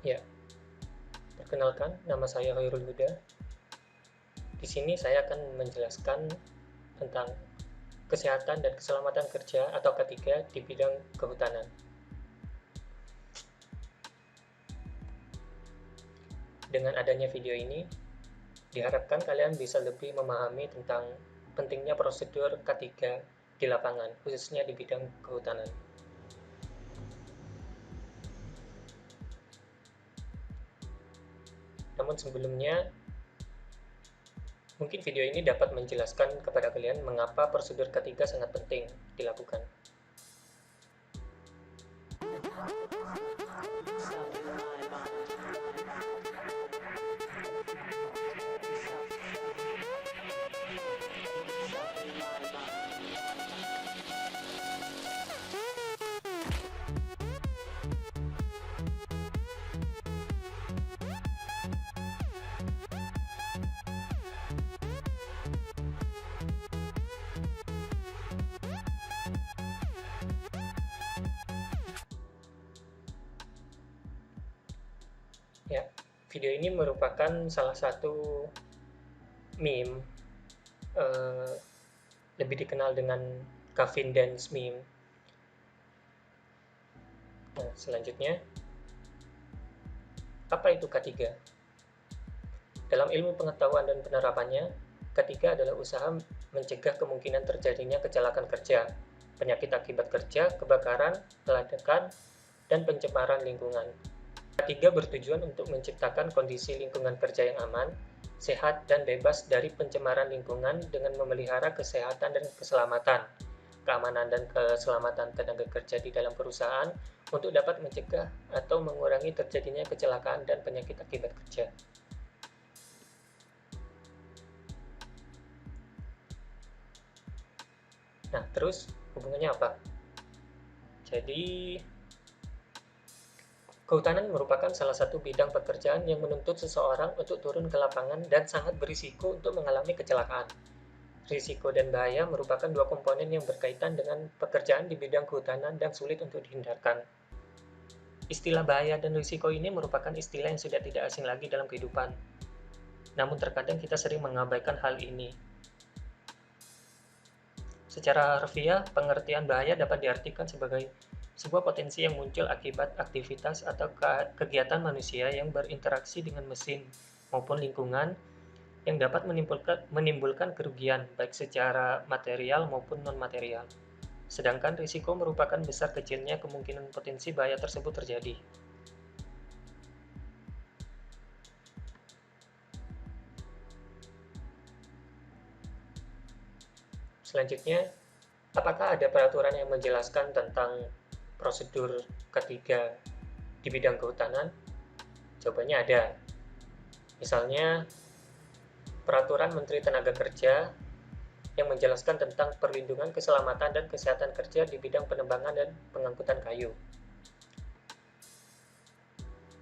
Ya, perkenalkan, nama saya Hoirul Huda. Di sini saya akan menjelaskan tentang kesehatan dan keselamatan kerja atau K3 di bidang kehutanan. Dengan adanya video ini, diharapkan kalian bisa lebih memahami tentang pentingnya prosedur K3 di lapangan, khususnya di bidang kehutanan. Namun sebelumnya, mungkin video ini dapat menjelaskan kepada kalian mengapa prosedur K3 sangat penting dilakukan. Ya, video ini merupakan salah satu meme, eh, lebih dikenal dengan Kevin Dance meme. Nah, selanjutnya, apa itu K3? Dalam ilmu pengetahuan dan penerapannya, K3 adalah usaha mencegah kemungkinan terjadinya kecelakaan kerja, penyakit akibat kerja, kebakaran, peledakan, dan pencemaran lingkungan. K3 bertujuan untuk menciptakan kondisi lingkungan kerja yang aman, sehat, dan bebas dari pencemaran lingkungan dengan memelihara kesehatan dan keselamatan, keamanan dan keselamatan tenaga kerja di dalam perusahaan untuk dapat mencegah atau mengurangi terjadinya kecelakaan dan penyakit akibat kerja. Nah, terus hubungannya apa? Jadi, kehutanan merupakan salah satu bidang pekerjaan yang menuntut seseorang untuk turun ke lapangan dan sangat berisiko untuk mengalami kecelakaan. Risiko dan bahaya merupakan dua komponen yang berkaitan dengan pekerjaan di bidang kehutanan dan sulit untuk dihindarkan. Istilah bahaya dan risiko ini merupakan istilah yang sudah tidak asing lagi dalam kehidupan. Namun terkadang kita sering mengabaikan hal ini. Secara harfiah, pengertian bahaya dapat diartikan sebagai sebuah potensi yang muncul akibat aktivitas atau kegiatan manusia yang berinteraksi dengan mesin maupun lingkungan yang dapat menimbulkan kerugian baik secara material maupun non-material. Sedangkan risiko merupakan besar kecilnya kemungkinan potensi bahaya tersebut terjadi. Selanjutnya, apakah ada peraturan yang menjelaskan tentang prosedur K3 di bidang kehutanan? Jawabannya ada. Misalnya, Peraturan Menteri Tenaga Kerja yang menjelaskan tentang perlindungan keselamatan dan kesehatan kerja di bidang penebangan dan pengangkutan kayu.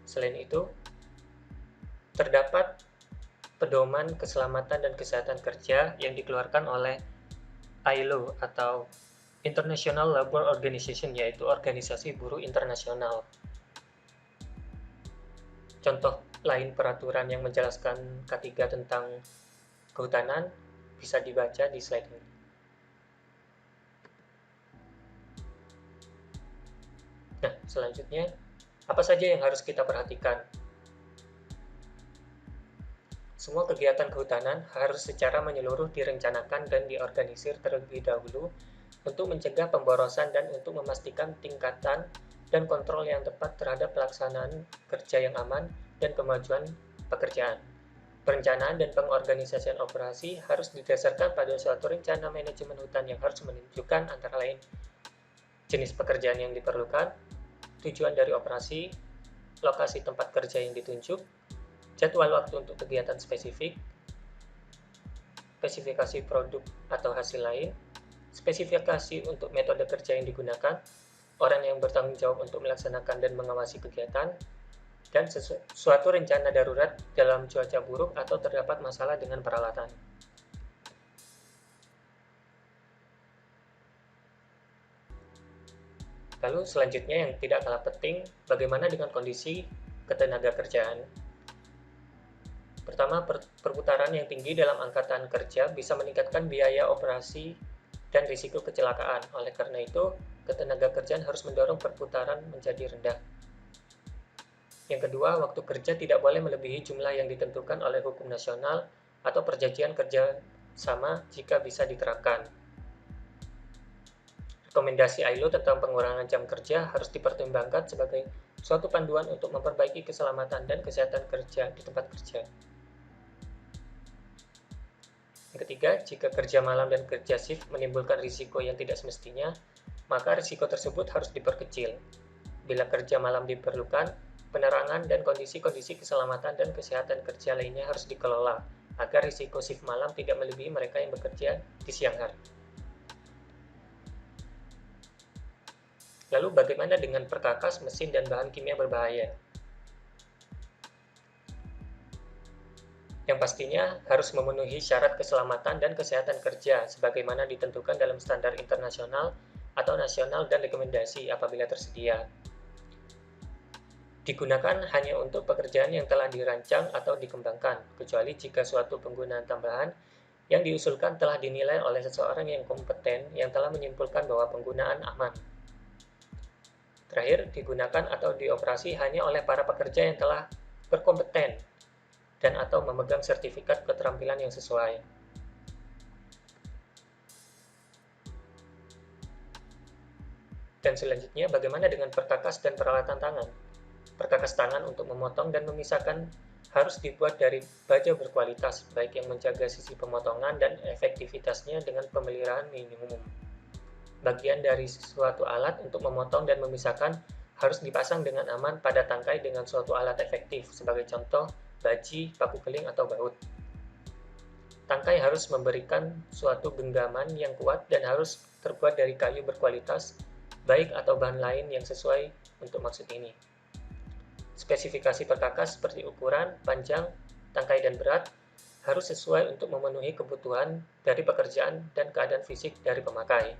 Selain itu, terdapat pedoman keselamatan dan kesehatan kerja yang dikeluarkan oleh ILO atau International Labour Organization, yaitu organisasi buruh internasional. Contoh lain peraturan yang menjelaskan K3 tentang kehutanan bisa dibaca di slide ini. Nah, selanjutnya, apa saja yang harus kita perhatikan? Semua kegiatan kehutanan harus secara menyeluruh direncanakan dan diorganisir terlebih dahulu untuk mencegah pemborosan dan untuk memastikan tingkatan dan kontrol yang tepat terhadap pelaksanaan kerja yang aman dan kemajuan pekerjaan. Perencanaan dan pengorganisasian operasi harus didasarkan pada suatu rencana manajemen hutan yang harus menunjukkan antara lain jenis pekerjaan yang diperlukan, tujuan dari operasi, lokasi tempat kerja yang ditunjuk, jadwal waktu untuk kegiatan spesifik, spesifikasi produk atau hasil lain, spesifikasi untuk metode kerja yang digunakan, orang yang bertanggung jawab untuk melaksanakan dan mengawasi kegiatan, dan suatu rencana darurat dalam cuaca buruk atau terdapat masalah dengan peralatan. Lalu selanjutnya yang tidak kalah penting, bagaimana dengan kondisi ketenagakerjaan. Pertama, perputaran yang tinggi dalam angkatan kerja bisa meningkatkan biaya operasi dan risiko kecelakaan. Oleh karena itu, ketenagakerjaan harus mendorong perputaran menjadi rendah. Yang kedua, waktu kerja tidak boleh melebihi jumlah yang ditentukan oleh hukum nasional atau perjanjian kerja sama jika bisa diterapkan. Rekomendasi ILO tentang pengurangan jam kerja harus dipertimbangkan sebagai suatu panduan untuk memperbaiki keselamatan dan kesehatan kerja di tempat kerja. Yang ketiga, jika kerja malam dan kerja shift menimbulkan risiko yang tidak semestinya, maka risiko tersebut harus diperkecil. Bila kerja malam diperlukan, penerangan dan kondisi-kondisi keselamatan dan kesehatan kerja lainnya harus dikelola, agar risiko shift malam tidak melebihi mereka yang bekerja di siang hari. Lalu bagaimana dengan perkakas, mesin, dan bahan kimia berbahaya? Yang pastinya harus memenuhi syarat keselamatan dan kesehatan kerja sebagaimana ditentukan dalam standar internasional atau nasional dan rekomendasi apabila tersedia. Digunakan hanya untuk pekerjaan yang telah dirancang atau dikembangkan, kecuali jika suatu penggunaan tambahan yang diusulkan telah dinilai oleh seseorang yang kompeten yang telah menyimpulkan bahwa penggunaan aman. Terakhir, digunakan atau dioperasi hanya oleh para pekerja yang telah berkompeten dan atau memegang sertifikat keterampilan yang sesuai. Dan selanjutnya, bagaimana dengan perkakas dan peralatan tangan? Perkakas tangan untuk memotong dan memisahkan harus dibuat dari baja berkualitas, baik yang menjaga sisi pemotongan dan efektivitasnya dengan pemeliharaan minimum. Bagian dari suatu alat untuk memotong dan memisahkan harus dipasang dengan aman pada tangkai dengan suatu alat efektif, sebagai contoh, baji, paku keling, atau baut. Tangkai harus memberikan suatu genggaman yang kuat dan harus terbuat dari kayu berkualitas, baik atau bahan lain yang sesuai untuk maksud ini. Spesifikasi perkakas seperti ukuran, panjang, tangkai, dan berat harus sesuai untuk memenuhi kebutuhan dari pekerjaan dan keadaan fisik dari pemakai.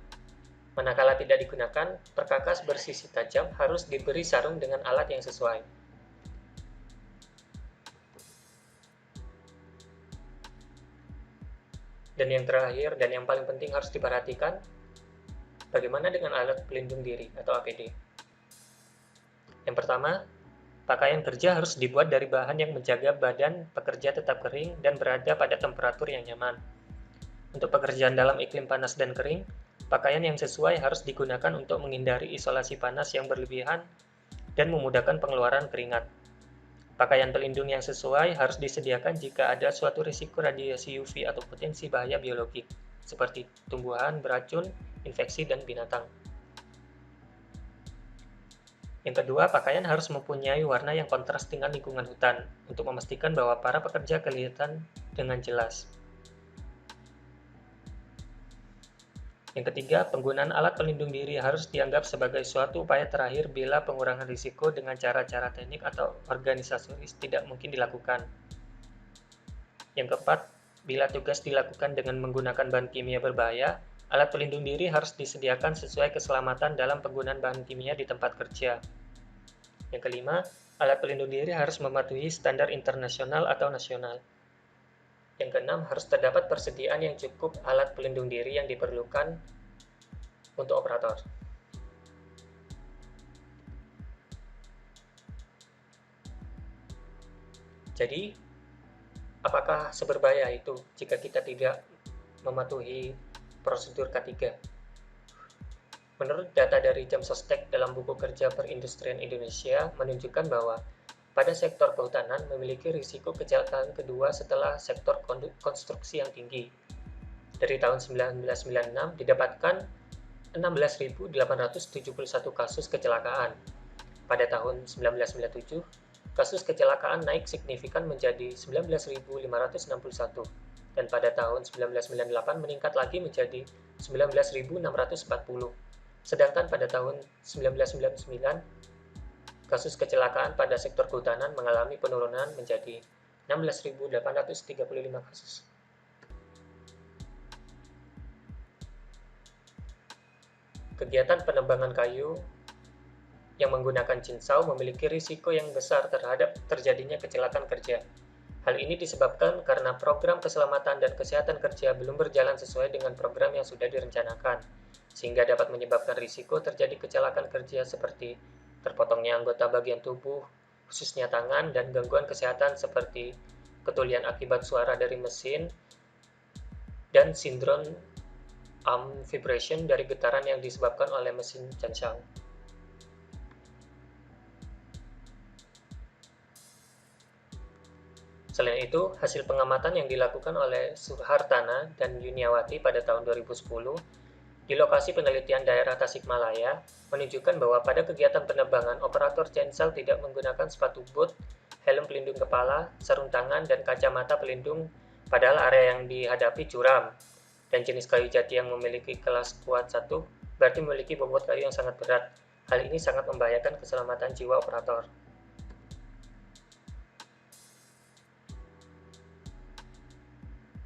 Manakala tidak digunakan, perkakas bersisi tajam harus diberi sarung dengan alat yang sesuai. Dan yang terakhir dan yang paling penting harus diperhatikan, bagaimana dengan alat pelindung diri atau APD? Yang pertama, pakaian kerja harus dibuat dari bahan yang menjaga badan pekerja tetap kering dan berada pada temperatur yang nyaman. Untuk pekerjaan dalam iklim panas dan kering, pakaian yang sesuai harus digunakan untuk menghindari isolasi panas yang berlebihan dan memudahkan pengeluaran keringat. Pakaian pelindung yang sesuai harus disediakan jika ada suatu risiko radiasi UV atau potensi bahaya biologik, seperti tumbuhan, beracun, infeksi, dan binatang. Yang kedua, pakaian harus mempunyai warna yang kontras dengan lingkungan hutan, untuk memastikan bahwa para pekerja kelihatan dengan jelas. Yang ketiga, penggunaan alat pelindung diri harus dianggap sebagai suatu upaya terakhir bila pengurangan risiko dengan cara-cara teknik atau organisatoris tidak mungkin dilakukan. Yang keempat, bila tugas dilakukan dengan menggunakan bahan kimia berbahaya, alat pelindung diri harus disediakan sesuai keselamatan dalam penggunaan bahan kimia di tempat kerja. Yang kelima, alat pelindung diri harus mematuhi standar internasional atau nasional. Yang keenam, harus terdapat persediaan yang cukup alat pelindung diri yang diperlukan untuk operator. Jadi, apakah seberbahaya itu jika kita tidak mematuhi prosedur K3? Menurut data dari Jamsostek dalam buku kerja perindustrian Indonesia menunjukkan bahwa pada sektor kehutanan memiliki risiko kecelakaan kedua setelah sektor konstruksi yang tinggi. Dari tahun 1996 didapatkan 16.871 kasus kecelakaan. Pada tahun 1997, kasus kecelakaan naik signifikan menjadi 19.561 dan pada tahun 1998 meningkat lagi menjadi 19.640. Sedangkan pada tahun 1999, kasus kecelakaan pada sektor kehutanan mengalami penurunan menjadi 16.835 kasus. Kegiatan penebangan kayu yang menggunakan cincau memiliki risiko yang besar terhadap terjadinya kecelakaan kerja. Hal ini disebabkan karena program keselamatan dan kesehatan kerja belum berjalan sesuai dengan program yang sudah direncanakan, sehingga dapat menyebabkan risiko terjadi kecelakaan kerja seperti terpotongnya anggota bagian tubuh, khususnya tangan, dan gangguan kesehatan seperti ketulian akibat suara dari mesin dan sindrom arm vibration dari getaran yang disebabkan oleh mesin cincau. Selain itu, hasil pengamatan yang dilakukan oleh Suhartana dan Yuniawati pada tahun 2010 di lokasi penelitian daerah Tasikmalaya menunjukkan bahwa pada kegiatan penerbangan, operator cincau tidak menggunakan sepatu boot, helm pelindung kepala, sarung tangan, dan kacamata pelindung, padahal area yang dihadapi curam. Dan jenis kayu jati yang memiliki kelas kuat 1 berarti memiliki bobot kayu yang sangat berat. Hal ini sangat membahayakan keselamatan jiwa operator.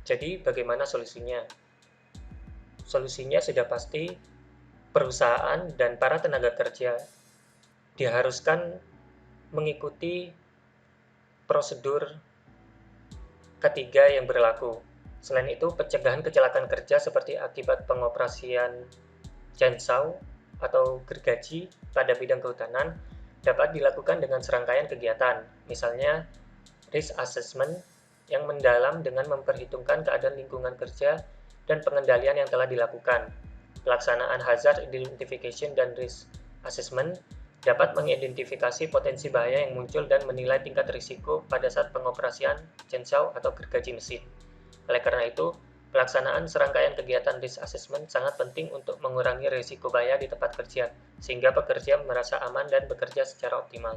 Jadi, bagaimana solusinya? Solusinya sudah pasti perusahaan dan para tenaga kerja diharuskan mengikuti prosedur ketiga yang berlaku. Selain itu, pencegahan kecelakaan kerja seperti akibat pengoperasian cincau atau gergaji pada bidang kehutanan dapat dilakukan dengan serangkaian kegiatan, misalnya risk assessment yang mendalam dengan memperhitungkan keadaan lingkungan kerja dan pengendalian yang telah dilakukan. Pelaksanaan hazard identification dan risk assessment dapat mengidentifikasi potensi bahaya yang muncul dan menilai tingkat risiko pada saat pengoperasian cincau atau gergaji mesin. Oleh karena itu, pelaksanaan serangkaian kegiatan risk assessment sangat penting untuk mengurangi risiko bahaya di tempat kerja, sehingga pekerja merasa aman dan bekerja secara optimal.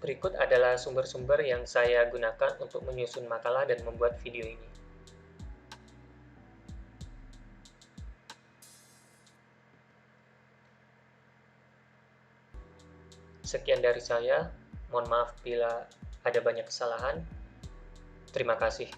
Berikut adalah sumber-sumber yang saya gunakan untuk menyusun makalah dan membuat video ini. Sekian dari saya, mohon maaf bila ada banyak kesalahan. Terima kasih.